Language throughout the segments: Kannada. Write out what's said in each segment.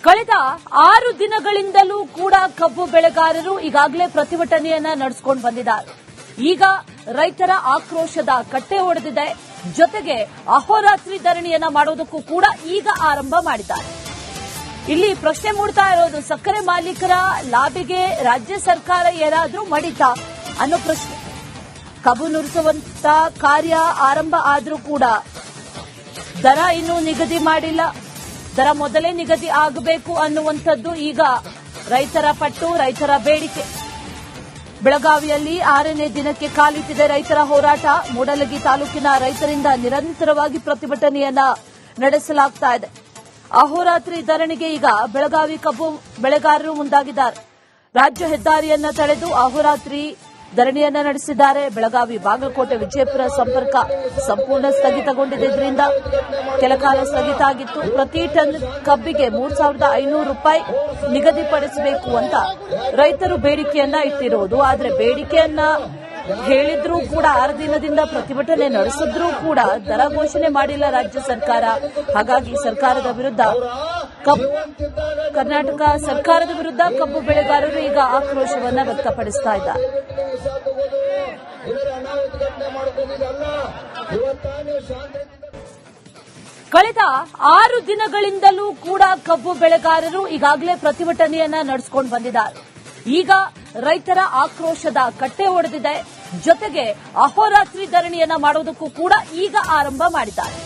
ಕಳೆದ 6 ದಿನಗಳಿಂದಲೂ ಕೂಡ ಕಬ್ಬು ಬೆಳೆಗಾರರು ಈಗಾಗಲೇ ಪ್ರತಿಭಟನೆಯನ್ನ ನಡೆಸಿಕೊಂಡು ಬಂದಿದ್ದಾರೆ. ಈಗ ರೈತರ ಆಕ್ರೋಶದ ಕಟ್ಟೆ ಒಡೆದಿದೆ. ಜೊತೆಗೆ ಅಹೋರಾತ್ರಿ ಧರಣಿಯನ್ನ ಮಾಡೋದಕ್ಕೂ ಕೂಡ ಈಗ ಆರಂಭ ಮಾಡಿದ್ದಾರೆ. ಇಲ್ಲಿ ಪ್ರಶ್ನೆ ಮೂಡ್ತಾ ಇರೋದು, ಸಕ್ಕರೆ ಮಾಲೀಕರ ಲಾಬಿಗೆ ರಾಜ್ಯ ಸರ್ಕಾರ ಏನಾದ್ರೂ ಮಡಿತಾ ಅನ್ನೋ ಪ್ರಶ್ನೆ. ಕಬ್ಬು ನುರಿಸುವಂತ ಕಾರ್ಯ ಆರಂಭ ಆದ್ರೂ ಕೂಡ ದರ ಇನ್ನೂ ನಿಗದಿ ಮಾಡಿಲ್ಲ. ದರ ಮೊದಲೇ ನಿಗದಿ ಆಗಬೇಕು ಅನ್ನುವಂಥದ್ದು ಈಗ ರೈತರ ಪಟ್ಟು, ರೈತರ ಬೇಡಿಕೆ. ಬೆಳಗಾವಿಯಲ್ಲಿ 6ನೇ ದಿನಕ್ಕೆ ಕಾಲಿಟ್ಟಿದೆ ರೈತರ ಹೋರಾಟ. ಮೂಡಲಗಿ ತಾಲೂಕಿನ ರೈತರಿಂದ ನಿರಂತರವಾಗಿ ಪ್ರತಿಭಟನೆಯನ್ನ ನಡೆಸಲಾಗ್ತಾ ಇದೆ. ಅಹೋರಾತ್ರಿ ಧರಣಿಗೆ ಈಗ ಬೆಳಗಾವಿ ಕಬ್ಬು ಬೆಳೆಗಾರರು ಮುಂದಾಗಿದ್ದಾರೆ. ರಾಜ್ಯ ಹೆದ್ದಾರಿಯನ್ನ ತಡೆದು ಅಹೋರಾತ್ರಿ ಧರಣಿಯನ್ನ ನಡೆಸಿದ್ದಾರೆ. ಬೆಳಗಾವಿ, ಬಾಗಲಕೋಟೆ, ವಿಜಯಪುರ ಸಂಪರ್ಕ ಸಂಪೂರ್ಣ ಸ್ಥಗಿತಗೊಂಡಿದ್ದರಿಂದ ಕೆಲಕಾಲ ಸ್ಥಗಿತ ಆಗಿತ್ತು. ಪ್ರತಿ ಟನ್ ಕಬ್ಬಿಗೆ 3,500 ರೂಪಾಯಿ ನಿಗದಿಪಡಿಸಬೇಕು ಅಂತ ರೈತರು ಬೇಡಿಕೆಯನ್ನ ಇಟ್ಟಿರುವುದು. ಆದರೆ ಬೇಡಿಕೆಯನ್ನ ಹೇಳಿದ್ರೂ ಕೂಡ 6 ದಿನದಿಂದ ಪ್ರತಿಭಟನೆ ನಡೆಸಿದ್ರೂ ಕೂಡ ದರ ಘೋಷಣೆ ಮಾಡಿಲ್ಲ ರಾಜ್ಯ ಸರ್ಕಾರ. ಹಾಗಾಗಿ ಸರ್ಕಾರದ ವಿರುದ್ಧ ಕರ್ನಾಟಕ ಸರ್ಕಾರದ ವಿರುದ್ಧ ಕಬ್ಬು ಬೆಳೆಗಾರರು ಈಗ ಆಕ್ರೋಶವನ್ನ ವ್ಯಕ್ತಪಡಿಸ್ತಾ ಇದ್ದಾರೆ. ಕಳೆದ 6 ದಿನಗಳಿಂದಲೂ ಕೂಡ ಕಬ್ಬು ಬೆಳೆಗಾರರು ಈಗಾಗಲೇ ಪ್ರತಿಭಟನೆಯನ್ನ ನಡೆಸಿಕೊಂಡು ಬಂದಿದ್ದಾರೆ. ಈಗ ರೈತರ ಆಕ್ರೋಶದ ಕಟ್ಟೆ ಒಡೆದಿದೆ. ಜೊತೆಗೆ ಅಹೋರಾತ್ರಿ ಧರಣಿಯನ್ನ ಮಾಡೋದಕ್ಕೂ ಕೂಡ ಈಗ ಆರಂಭ ಮಾಡಿದ್ದಾರೆ.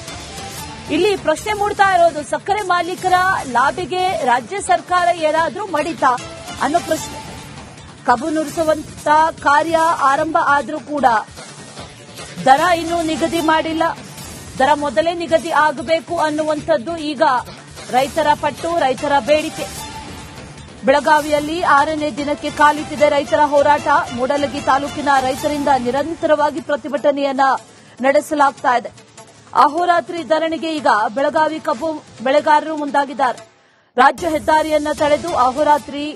ಇಲ್ಲಿ ಪ್ರಶ್ನೆ ಮೂಡ್ತಾ ಇರೋದು, ಸಕ್ಕರೆ ಮಾಲೀಕರ ಲಾಬಿಗೆ ರಾಜ್ಯ ಸರ್ಕಾರ ಏನಾದ್ರೂ ಮಡಿತಾ ಅನ್ನೋ ಪ್ರಶ್ನೆ. ಕಬ್ಬು ನುರಿಸುವಂತ ಕಾರ್ಯ ಆರಂಭ ಆದ್ರೂ ಕೂಡ ದರ ಇನ್ನೂ ನಿಗದಿ ಮಾಡಿಲ್ಲ. ದರ ಮೊದಲೇ ನಿಗದಿ ಆಗಬೇಕು ಅನ್ನುವಂಥದ್ದು ಈಗ ರೈತರ ಪಟ್ಟು, ರೈತರ ಬೇಡಿಕೆ. ಬೆಳಗಾವಿಯಲ್ಲಿ 6ನೇ ದಿನಕ್ಕೆ ಕಾಲಿಟ್ಟಿದೆ ರೈತರ ಹೋರಾಟ. ಮೂಡಲಗಿ ತಾಲೂಕಿನ ರೈತರಿಂದ ನಿರಂತರವಾಗಿ ಪ್ರತಿಭಟನೆಯನ್ನ ನಡೆಸಲಾಗ್ತಾ ಇದೆ. ಅಹೋರಾತ್ರಿ ಧರಣಿಗೆ ಈಗ ಬೆಳಗಾವಿ ಕಬ್ಬು ಬೆಳೆಗಾರರು ಮುಂದಾಗಿದ್ದಾರೆ. ರಾಜ್ಯ ಹೆದ್ದಾರಿಯನ್ನ ತಡೆದು ಅಹೋರಾತ್ರಿ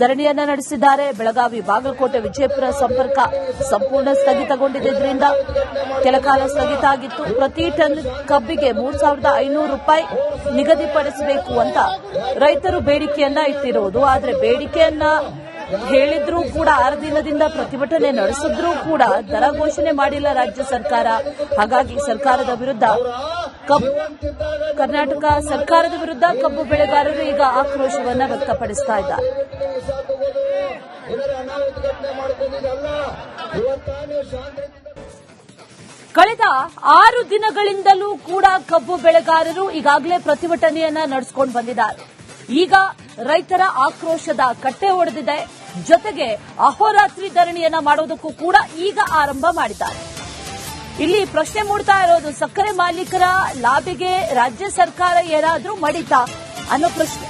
ಧರಣಿಯನ್ನ ನಡೆಸಿದ್ದಾರೆ. ಬೆಳಗಾವಿ, ಬಾಗಲಕೋಟೆ, ವಿಜಯಪುರ ಸಂಪರ್ಕ ಸಂಪೂರ್ಣ ಸ್ಥಗಿತಗೊಂಡಿದ್ದರಿಂದ ಕೆಲಕಾಲ ಸ್ಥಗಿತ ಆಗಿತ್ತು. ಪ್ರತಿ ಟನ್ ಕಬ್ಬಿಗೆ 3,500 ರೂಪಾಯಿ ನಿಗದಿಪಡಿಸಬೇಕು ಅಂತ ರೈತರು ಬೇಡಿಕೆಯನ್ನ ಇಟ್ಟಿರುವುದು. ಆದರೆ ಬೇಡಿಕೆಯನ್ನ ಹೇಳಿದ್ರೂ ಕೂಡ 6 ದಿನದಿಂದ ಪ್ರತಿಭಟನೆ ನಡೆಸಿದ್ರೂ ಕೂಡ ದರ ಘೋಷಣೆ ಮಾಡಿಲ್ಲ ರಾಜ್ಯ ಸರ್ಕಾರ. ಹಾಗಾಗಿ ಸರ್ಕಾರದ ವಿರುದ್ಧ ಕರ್ನಾಟಕ ಸರ್ಕಾರದ ವಿರುದ್ಧ ಕಬ್ಬು ಬೆಳೆಗಾರರು ಈಗ ಆಕ್ರೋಶವನ್ನ ವ್ಯಕ್ತಪಡಿಸ್ತಾ ಇದ್ದಾರೆ. ಕಳೆದ 6 ದಿನಗಳಿಂದಲೂ ಕೂಡ ಕಬ್ಬು ಬೆಳೆಗಾರರು ಈಗಾಗಲೇ ಪ್ರತಿಭಟನೆಯನ್ನ ನಡೆಸಿಕೊಂಡು ಬಂದಿದ್ದಾರೆ. ಈಗ ರೈತರ ಆಕ್ರೋಶದ ಕಟ್ಟೆ ಒಡೆದಿದೆ. ಜೊತೆಗೆ ಅಹೋರಾತ್ರಿ ಧರಣಿಯನ್ನ ಮಾಡೋದಕ್ಕೂ ಕೂಡ ಈಗ ಆರಂಭ ಮಾಡಿದ್ದಾರೆ. ಇಲ್ಲಿ ಪ್ರಶ್ನೆ ಮೂಡ್ತಾ ಇರೋದು, ಸಕ್ಕರೆ ಮಾಲೀಕರ ಲಾಬಿಗೆ ರಾಜ್ಯ ಸರ್ಕಾರ ಏನಾದ್ರೂ ಮಡಿತಾ ಅನ್ನೋ ಪ್ರಶ್ನೆ.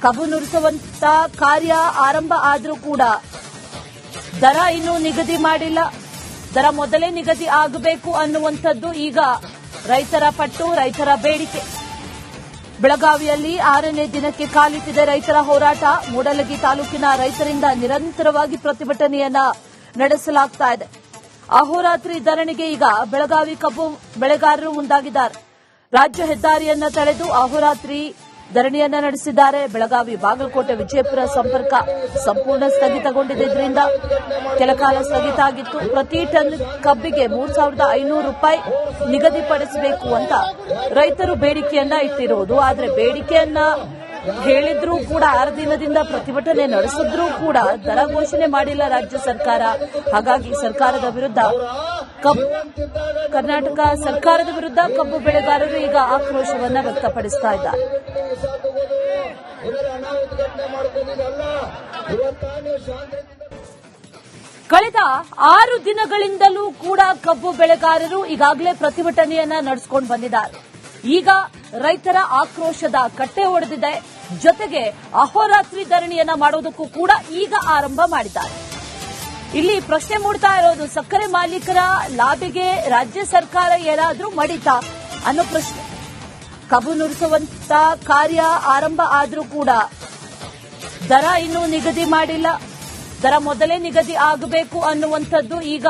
ಕಬ್ಬು ನುರಿಸುವಂತ ಕಾರ್ಯ ಆರಂಭ ಆದ್ರೂ ಕೂಡ ದರ ಇನ್ನೂ ನಿಗದಿ ಮಾಡಿಲ್ಲ. ದರ ಮೊದಲೇ ನಿಗದಿ ಆಗಬೇಕು ಅನ್ನುವಂಥದ್ದು ಈಗ ರೈತರ ಪಟ್ಟು, ರೈತರ ಬೇಡಿಕೆ. ಬೆಳಗಾವಿಯಲ್ಲಿ 6ನೇ ದಿನಕ್ಕೆ ಕಾಲಿಟ್ಟಿದೆ ರೈತರ ಹೋರಾಟ. ಮೂಡಲಗಿ ತಾಲೂಕಿನ ರೈತರಿಂದ ನಿರಂತರವಾಗಿ ಪ್ರತಿಭಟನೆಯನ್ನ ನಡೆಸಲಾಗ್ತಾ ಇದೆ. ಅಹೋರಾತ್ರಿ ಧರಣಿಗೆ ಈಗ ಬೆಳಗಾವಿ ಕಬ್ಬು ಬೆಳೆಗಾರರು ಮುಂದಾಗಿದ್ದಾರೆ. ರಾಜ್ಯ ಹೆದ್ದಾರಿಯನ್ನ ತಡೆದು ಅಹೋರಾತ್ರಿ ಧರಣಿಯನ್ನ ನಡೆಸಿದ್ದಾರೆ. ಬೆಳಗಾವಿ, ಬಾಗಲಕೋಟೆ, ವಿಜಯಪುರ ಸಂಪರ್ಕ ಸಂಪೂರ್ಣ ಸ್ಥಗಿತಗೊಂಡಿದ್ದರಿಂದ ಕೆಲಕಾಲ ಸ್ಥಗಿತ ಆಗಿತ್ತು. ಪ್ರತಿ ಟನ್ ಕಬ್ಬಿಗೆ 3,500 ರೂಪಾಯಿ ನಿಗದಿಪಡಿಸಬೇಕು ಅಂತ ರೈತರು ಬೇಡಿಕೆಯನ್ನ ಇಟ್ಟಿರುವುದು. ಆದರೆ ಬೇಡಿಕೆಯನ್ನ ಹೇಳಿದ್ರೂ ಕೂಡ 6 ದಿನದಿಂದ ಪ್ರತಿಭಟನೆ ನಡೆಸಿದ್ರೂ ಕೂಡ ದರ ಘೋಷಣೆ ಮಾಡಿಲ್ಲ ರಾಜ್ಯ ಸರ್ಕಾರ. ಹಾಗಾಗಿ ಸರ್ಕಾರದ ವಿರುದ್ಧ ಕರ್ನಾಟಕ ಸರ್ಕಾರದ ವಿರುದ್ಧ ಕಬ್ಬು ಬೆಳೆಗಾರರು ಈಗ ಆಕ್ರೋಶವನ್ನ ವ್ಯಕ್ತಪಡಿಸ್ತಾ ಇದ್ದಾರೆ. ಕಳೆದ 6 ದಿನಗಳಿಂದಲೂ ಕೂಡ ಕಬ್ಬು ಬೆಳೆಗಾರರು ಈಗಾಗಲೇ ಪ್ರತಿಭಟನೆಯನ್ನ ನಡೆಸಿಕೊಂಡು ಬಂದಿದ್ದಾರೆ. ಈಗ ರೈತರ ಆಕ್ರೋಶದ ಕಟ್ಟೆ ಒಡೆದಿದೆ. ಜೊತೆಗೆ ಅಹೋರಾತ್ರಿ ಧರಣಿಯನ್ನ ಮಾಡೋದಕ್ಕೂ ಕೂಡ ಈಗ ಆರಂಭ ಮಾಡಿದ್ದಾರೆ. ಇಲ್ಲಿ ಪ್ರಶ್ನೆ ಮೂಡ್ತಾ ಇರೋದು, ಸಕ್ಕರೆ ಮಾಲೀಕರ ಲಾಬಿಗೆ ರಾಜ್ಯ ಸರ್ಕಾರ ಏನಾದ್ರೂ ಮಡಿತಾ ಅನ್ನೋ ಪ್ರಶ್ನೆ. ಕಬ್ಬು ನುರಿಸುವಂತ ಕಾರ್ಯ ಆರಂಭ ಆದ್ರೂ ಕೂಡ ದರ ಇನ್ನೂ ನಿಗದಿ ಮಾಡಿಲ್ಲ. ದರ ಮೊದಲೇ ನಿಗದಿ ಆಗಬೇಕು ಅನ್ನುವಂಥದ್ದು ಈಗ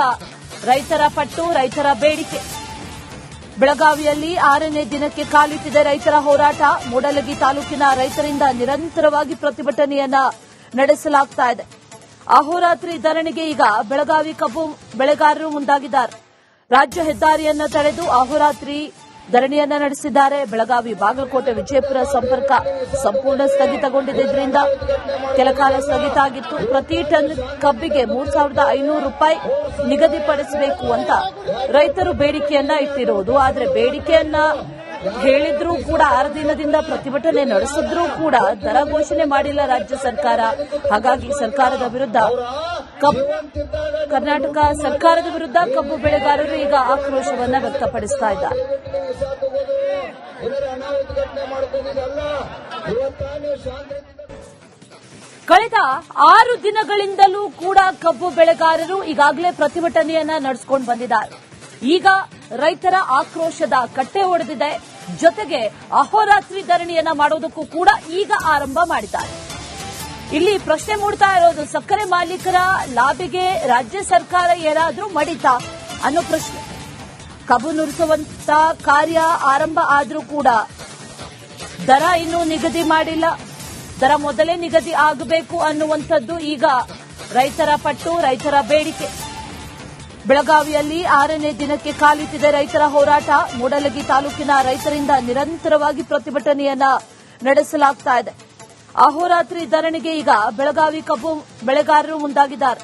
ರೈತರ ಪಟ್ಟು, ರೈತರ ಬೇಡಿಕೆ. ಬೆಳಗಾವಿಯಲ್ಲಿ 6ನೇ ದಿನಕ್ಕೆ ಕಾಲಿಟ್ಟಿದೆ ರೈತರ ಹೋರಾಟ. ಮೂಡಲಗಿ ತಾಲೂಕಿನ ರೈತರಿಂದ ನಿರಂತರವಾಗಿ ಪ್ರತಿಭಟನೆಯನ್ನ ನಡೆಸಲಾಗ್ತಾ ಇದೆ. ಅಹೋರಾತ್ರಿ ಧರಣಿಗೆ ಈಗ ಬೆಳಗಾವಿ ಕಬ್ಬು ಬೆಳೆಗಾರರು ಮುಂದಾಗಿದ್ದಾರೆ. ರಾಜ್ಯ ಹೆದ್ದಾರಿಯನ್ನ ತಡೆದು ಅಹೋರಾತ್ರಿ ಧರಣಿಯನ್ನ ನಡೆಸಿದ್ದಾರೆ. ಬೆಳಗಾವಿ ಬಾಗಲಕೋಟೆ ವಿಜಯಪುರ ಸಂಪರ್ಕ ಸಂಪೂರ್ಣ ಸ್ಥಗಿತಗೊಂಡಿದ್ದರಿಂದ ಕೆಲಕಾಲ ಸ್ಥಗಿತ ಆಗಿತ್ತು. ಪ್ರತಿ ಟನ್ ಕಬ್ಬಿಗೆ 3,500 ರೂಪಾಯಿ ನಿಗದಿಪಡಿಸಬೇಕು ಅಂತ ರೈತರು ಬೇಡಿಕೆಯನ್ನ ಇಟ್ಟಿರುವುದು. ಆದರೆ ಬೇಡಿಕೆಯನ್ನ ಹೇಳಿದ್ರೂ ಕೂಡ 6 ದಿನದಿಂದ ಪ್ರತಿಭಟನೆ ನಡೆಸಿದ್ರೂ ಕೂಡ ದರ ಘೋಷಣೆ ಮಾಡಿಲ್ಲ ರಾಜ್ಯ ಸರ್ಕಾರ. ಹಾಗಾಗಿ ಸರ್ಕಾರದ ವಿರುದ್ಧ ಕರ್ನಾಟಕ ಸರ್ಕಾರದ ವಿರುದ್ಧ ಕಬ್ಬು ಬೆಳೆಗಾರರು ಈಗ ಆಕ್ರೋಶವನ್ನ ವ್ಯಕ್ತಪಡಿಸ್ತಾ ಇದ್ದಾರೆ. ಕಳೆದ 6 ದಿನಗಳಿಂದಲೂ ಕೂಡ ಕಬ್ಬು ಬೆಳೆಗಾರರು ಈಗಾಗಲೇ ಪ್ರತಿಭಟನೆಯನ್ನ ನಡೆಸಿಕೊಂಡು ಬಂದಿದ್ದಾರೆ. ಈಗ ರೈತರ ಆಕ್ರೋಶದ ಕಟ್ಟೆ ಒಡೆದಿದೆ. ಜೊತೆಗೆ ಅಹೋರಾತ್ರಿ ಧರಣಿಯನ್ನ ಮಾಡೋದಕ್ಕೂ ಕೂಡ ಈಗ ಆರಂಭ ಮಾಡಿದ್ದಾರೆ. ಇಲ್ಲಿ ಪ್ರಶ್ನೆ ಮೂಡ್ತಾ ಇರೋದು, ಸಕ್ಕರೆ ಮಾಲೀಕರ ಲಾಭಿಗೆ ರಾಜ್ಯ ಸರ್ಕಾರ ಏನಾದ್ರೂ ಮಡಿತಾ ಅನ್ನೋ ಪ್ರಶ್ನೆ. ಕಬ್ಬು ನುರಿಸುವಂತ ಕಾರ್ಯ ಆರಂಭ ಆದ್ರೂ ಕೂಡ ದರ ಇನ್ನೂ ನಿಗದಿ ಮಾಡಿಲ್ಲ. ದರ ಮೊದಲೇ ನಿಗದಿ ಆಗಬೇಕು ಅನ್ನುವಂಥದ್ದು ಈಗ ರೈತರ ಪಟ್ಟು, ರೈತರ ಬೇಡಿಕೆ. ಬೆಳಗಾವಿಯಲ್ಲಿ 6ನೇ ದಿನಕ್ಕೆ ಕಾಲಿಟ್ಟಿದೆ ರೈತರ ಹೋರಾಟ. ಮೂಡಲಗಿ ತಾಲೂಕಿನ ರೈತರಿಂದ ನಿರಂತರವಾಗಿ ಪ್ರತಿಭಟನೆಯನ್ನ ನಡೆಸಲಾಗ್ತಾ ಇದೆ. ಅಹೋರಾತ್ರಿ ಧರಣಿಗೆ ಈಗ ಬೆಳಗಾವಿ ಕಬ್ಬು ಬೆಳೆಗಾರರು ಮುಂದಾಗಿದ್ದಾರೆ.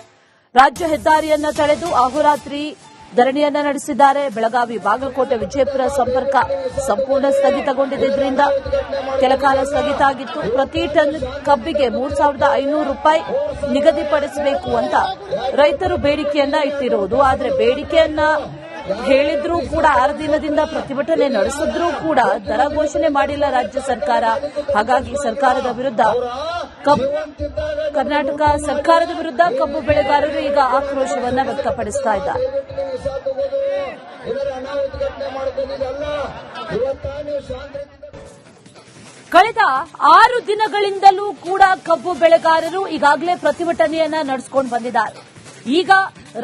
ರಾಜ್ಯ ಹೆದ್ದಾರಿಯನ್ನ ತಡೆದು ಅಹೋರಾತ್ರಿ ಧರಣಿಯನ್ನ ನಡೆಸಿದ್ದಾರೆ. ಬೆಳಗಾವಿ ಬಾಗಲಕೋಟೆ ವಿಜಯಪುರ ಸಂಪರ್ಕ ಸಂಪೂರ್ಣ ಸ್ಥಗಿತಗೊಂಡಿದ್ದರಿಂದ ಕೆಲಕಾಲ ಸ್ಥಗಿತ ಆಗಿತ್ತು. ಪ್ರತಿ ಟನ್ ಕಬ್ಬಿಗೆ 3,500 ರೂಪಾಯಿ ನಿಗದಿಪಡಿಸಬೇಕು ಅಂತ ರೈತರು ಬೇಡಿಕೆಯನ್ನ ಇಟ್ಟಿರುವುದು. ಆದರೆ ಬೇಡಿಕೆಯನ್ನ ಹೇಳಿದ್ರೂ ಕೂಡ 6 ದಿನದಿಂದ ಪ್ರತಿಭಟನೆ ನಡೆಸಿದ್ರೂ ಕೂಡ ದರ ಘೋಷಣೆ ಮಾಡಿಲ್ಲ ರಾಜ್ಯ ಸರ್ಕಾರ. ಹಾಗಾಗಿ ಸರ್ಕಾರದ ವಿರುದ್ಧ ಕರ್ನಾಟಕ ಸರ್ಕಾರದ ವಿರುದ್ಧ ಕಬ್ಬು ಬೆಳೆಗಾರರು ಈಗ ಆಕ್ರೋಶವನ್ನ ವ್ಯಕ್ತಪಡಿಸ್ತಾ ಇದ್ದಾರೆ. ಕಳೆದ 6 ದಿನಗಳಿಂದಲೂ ಕೂಡ ಕಬ್ಬು ಬೆಳೆಗಾರರು ಈಗಾಗಲೇ ಪ್ರತಿಭಟನೆಯನ್ನ ನಡೆಸಿಕೊಂಡು ಬಂದಿದ್ದಾರೆ. ಈಗ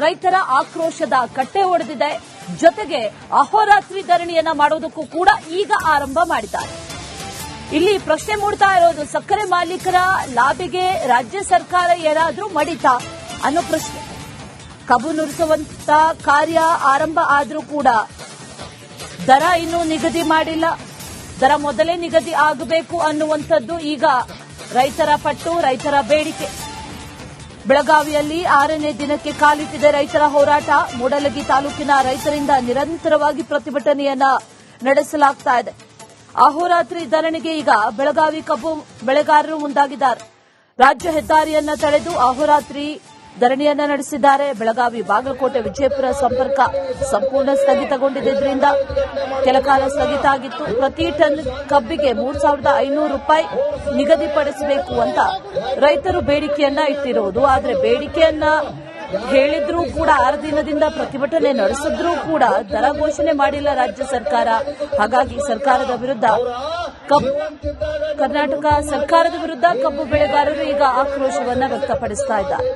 ರೈತರ ಆಕ್ರೋಶದ ಕಟ್ಟೆ ಒಡೆದಿದೆ. ಜೊತೆಗೆ ಅಹೋರಾತ್ರಿ ಧರಣಿಯನ್ನ ಮಾಡೋದಕ್ಕೂ ಕೂಡ ಈಗ ಆರಂಭ ಮಾಡಿದ್ದಾರೆ. ಇಲ್ಲಿ ಪ್ರಶ್ನೆ ಮೂಡ್ತಾ ಇರೋದು, ಸಕ್ಕರೆ ಮಾಲೀಕರ ಲಾಭಿಗೆ ರಾಜ್ಯ ಸರ್ಕಾರ ಏನಾದ್ರೂ ಮಡಿತಾ ಅನ್ನೋ ಪ್ರಶ್ನೆ. ಕಬ್ಬು ನುರಿಸುವಂತ ಕಾರ್ಯ ಆರಂಭ ಆದ್ರೂ ಕೂಡ ದರ ಇನ್ನೂ ನಿಗದಿ ಮಾಡಿಲ್ಲ. ದರ ಮೊದಲೇ ನಿಗದಿ ಆಗಬೇಕು ಅನ್ನುವಂಥದ್ದು ಈಗ ರೈತರ ಪಟ್ಟು, ರೈತರ ಬೇಡಿಕೆ. ಬೆಳಗಾವಿಯಲ್ಲಿ 6ನೇ ದಿನಕ್ಕೆ ಕಾಲಿಟ್ಟಿದೆ ರೈತರ ಹೋರಾಟ. ಮೂಡಲಗಿ ತಾಲೂಕಿನ ರೈತರಿಂದ ನಿರಂತರವಾಗಿ ಪ್ರತಿಭಟನೆಯನ್ನ ನಡೆಸಲಾಗ್ತಾ ಇದೆ. ಅಹೋರಾತ್ರಿ ಧರಣಿಗೆ ಈಗ ಬೆಳಗಾವಿ ಕಬ್ಬು ಬೆಳೆಗಾರರು ಮುಂದಾಗಿದ್ದಾರೆ. ರಾಜ್ಯ ಹೆದ್ದಾರಿಯನ್ನ ತಡೆದು ಅಹೋರಾತ್ರಿ ಧರಣಿಯನ್ನ ನಡೆಸಿದ್ದಾರೆ. ಬೆಳಗಾವಿ ಬಾಗಲಕೋಟೆ ವಿಜಯಪುರ ಸಂಪರ್ಕ ಸಂಪೂರ್ಣ ಸ್ಥಗಿತಗೊಂಡಿದ್ದರಿಂದ ಕೆಲಕಾಲ ಸ್ಥಗಿತ ಆಗಿತ್ತು. ಪ್ರತಿ ಟನ್ ಕಬ್ಬಿಗೆ 3,500 ರೂಪಾಯಿ ನಿಗದಿಪಡಿಸಬೇಕು ಅಂತ ರೈತರು ಬೇಡಿಕೆಯನ್ನ ಇಟ್ಟಿರುವುದು. ಆದರೆ ಬೇಡಿಕೆಯನ್ನ ಹೇಳಿದ್ರೂ ಕೂಡ 6 ದಿನದಿಂದ ಪ್ರತಿಭಟನೆ ನಡೆಸಿದ್ರೂ ಕೂಡ ದರ ಘೋಷಣೆ ಮಾಡಿಲ್ಲ ರಾಜ್ಯ ಸರ್ಕಾರ. ಹಾಗಾಗಿ ಸರ್ಕಾರದ ವಿರುದ್ಧ ಕರ್ನಾಟಕ ಸರ್ಕಾರದ ವಿರುದ್ಧ ಕಬ್ಬು ಬೆಳೆಗಾರರು ಈಗ ಆಕ್ರೋಶವನ್ನ ವ್ಯಕ್ತಪಡಿಸ್ತಾ ಇದ್ದಾರೆ.